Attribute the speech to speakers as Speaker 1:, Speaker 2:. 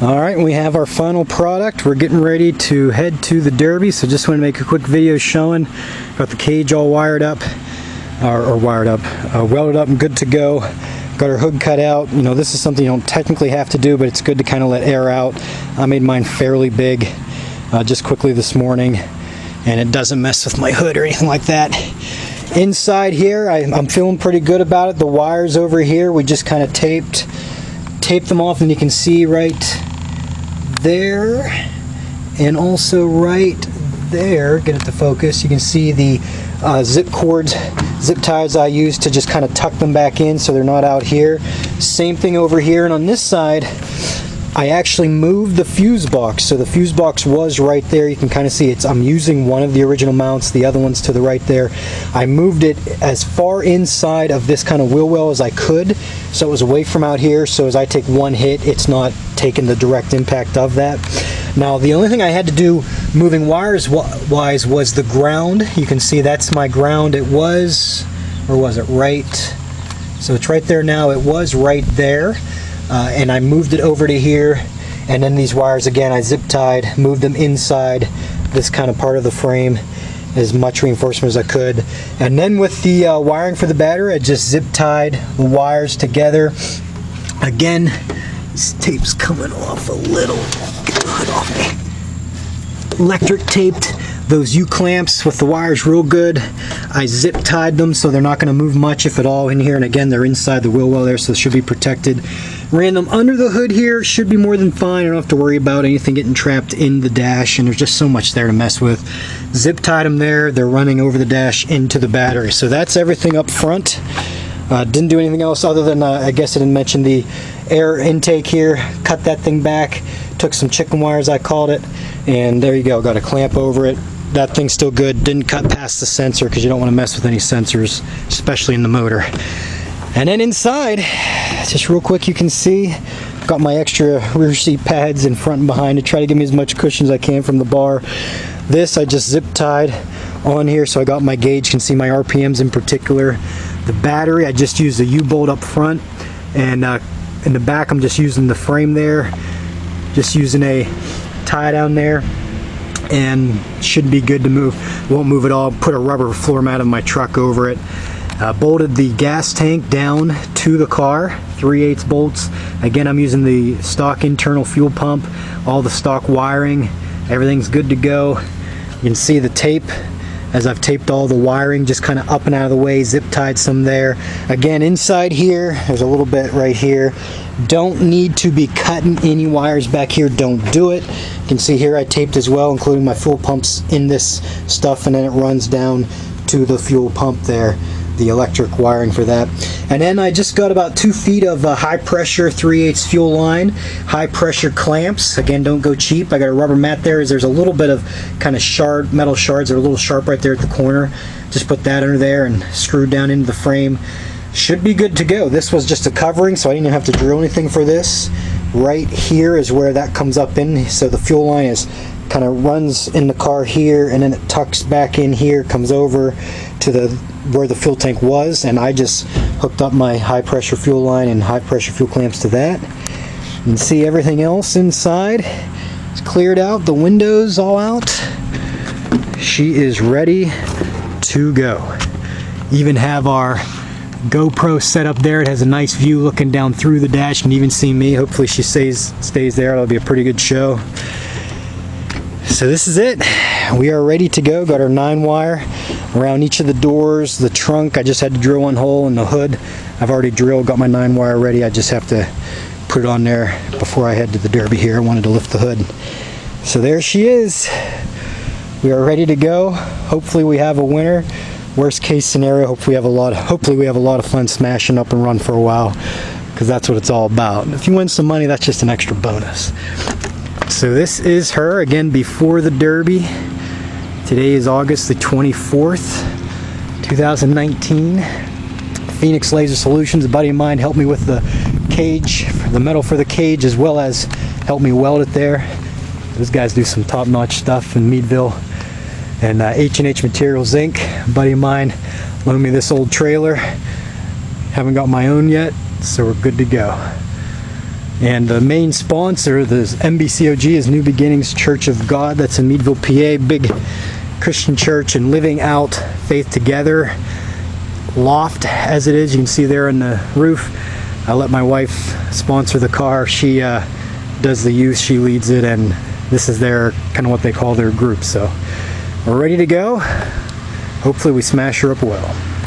Speaker 1: Alright, we have our final product. We're getting ready to head to the Derby, so just want to make a quick video showing. Got the cage all wired up, welded up and good to go. Got our hood cut out. You know, this is something you don't technically have to do, but it's good to kind of let air out. I made mine fairly big just quickly this morning, and it doesn't mess with my hood or anything like that. Inside here, I'm feeling pretty good about it. The wires over here, we just kind of taped them off, and you can see right there and also right there, get it to focus, you can see the zip ties I used to just kind of tuck them back in so they're not out here. Same thing over here, and on this side I actually moved the fuse box, so the fuse box was right there. You can kind of see I'm using one of the original mounts, the other one's to the right there. I moved it as far inside of this kind of wheel well as I could, so it was away from out here, so as I take one hit, it's not taking the direct impact of that. Now the only thing I had to do moving wires wise was the ground. You can see that's my ground. It was, or was it right? So it's right there now. It was right there. And I moved it over to here, and then these wires again I zip tied, moved them inside this kind of part of the frame, as much reinforcement as I could. And then with the wiring for the battery, I just zip tied the wires together. Again, this tape's coming off a little. Get the hood off me. Electric taped those U-clamps with the wires real good. I zip tied them so they're not going to move much, if at all, in here, and again they're inside the wheel well there, so they should be protected. Ran them under the hood here, should be more than fine. I don't have to worry about anything getting trapped in the dash, and there's just so much there to mess with. Zip tied them there, they're running over the dash into the battery. So that's everything up front. Didn't do anything else other than, I guess I didn't mention the air intake here. Cut that thing back, took some chicken wires, I called it, and there you go, got a clamp over it. That thing's still good. Didn't cut past the sensor because you don't want to mess with any sensors, especially in the motor. And then inside, just real quick, you can see got my extra rear seat pads in front and behind to try to give me as much cushion as I can from the bar. This I just zip tied on here, so I got my gauge, can see my RPMs in particular. The battery, I just used a U-bolt up front, and in the back I'm just using the frame there, just using a tie down there, and should be good to move. Won't move at all. Put a rubber floor mat of my truck over it. Bolted the gas tank down to the car, 3/8 bolts. Again, I'm using the stock internal fuel pump, all the stock wiring, everything's good to go. You can see the tape as I've taped all the wiring just kind of up and out of the way, zip tied some there. Again, inside here, there's a little bit right here. Don't need to be cutting any wires back here, don't do it. You can see here I taped as well, including my fuel pumps in this stuff, and then it runs down to the fuel pump there, the electric wiring for that. And then I just got about 2 feet of high pressure 3/8 fuel line, high pressure clamps. Again, don't go cheap. I got a rubber mat there, as there's a little bit of kind of metal shards that are a little sharp right there at the corner. Just put that under there and screwed down into the frame. Should be good to go. This was just a covering, so I didn't even have to drill anything for this. Right here is where that comes up in, so the fuel line is kind of runs in the car here, and then it tucks back in here, comes over to where the fuel tank was, and I just hooked up my high pressure fuel line and high pressure fuel clamps to that. You can see everything else inside. It's cleared out, the windows all out. She is ready to go. Even have our GoPro set up there. It has a nice view looking down through the dash and even see me. Hopefully she stays there. It'll be a pretty good show. So this is it. We are ready to go. Got our 9-wire around each of the doors. The trunk, I just had to drill one hole. In the hood, I've already drilled, got my 9-wire ready. I just have to put it on there before I head to the Derby here. I wanted to lift the hood. So there she is. We are ready to go. Hopefully we have a winner. Worst case scenario, hopefully we have a lot of fun smashing up and run for a while, because that's what it's all about. If you win some money, that's just an extra bonus. So this is her, again, before the Derby. Today is August the 24th, 2019. Phoenix Laser Solutions, a buddy of mine, helped me with the cage, the metal for the cage, as well as helped me weld it there. Those guys do some top-notch stuff in Meadville. And H&H Materials Inc., a buddy of mine, loaned me this old trailer. Haven't got my own yet, so we're good to go. And the main sponsor, the MBCOG, is New Beginnings Church of God. That's in Meadville, PA. Big Christian church and living out faith together. Loft as it is, you can see there in the roof. I let my wife sponsor the car. She does the youth, she leads it, and this is their kind of what they call their group. So we're ready to go. Hopefully we smash her up well.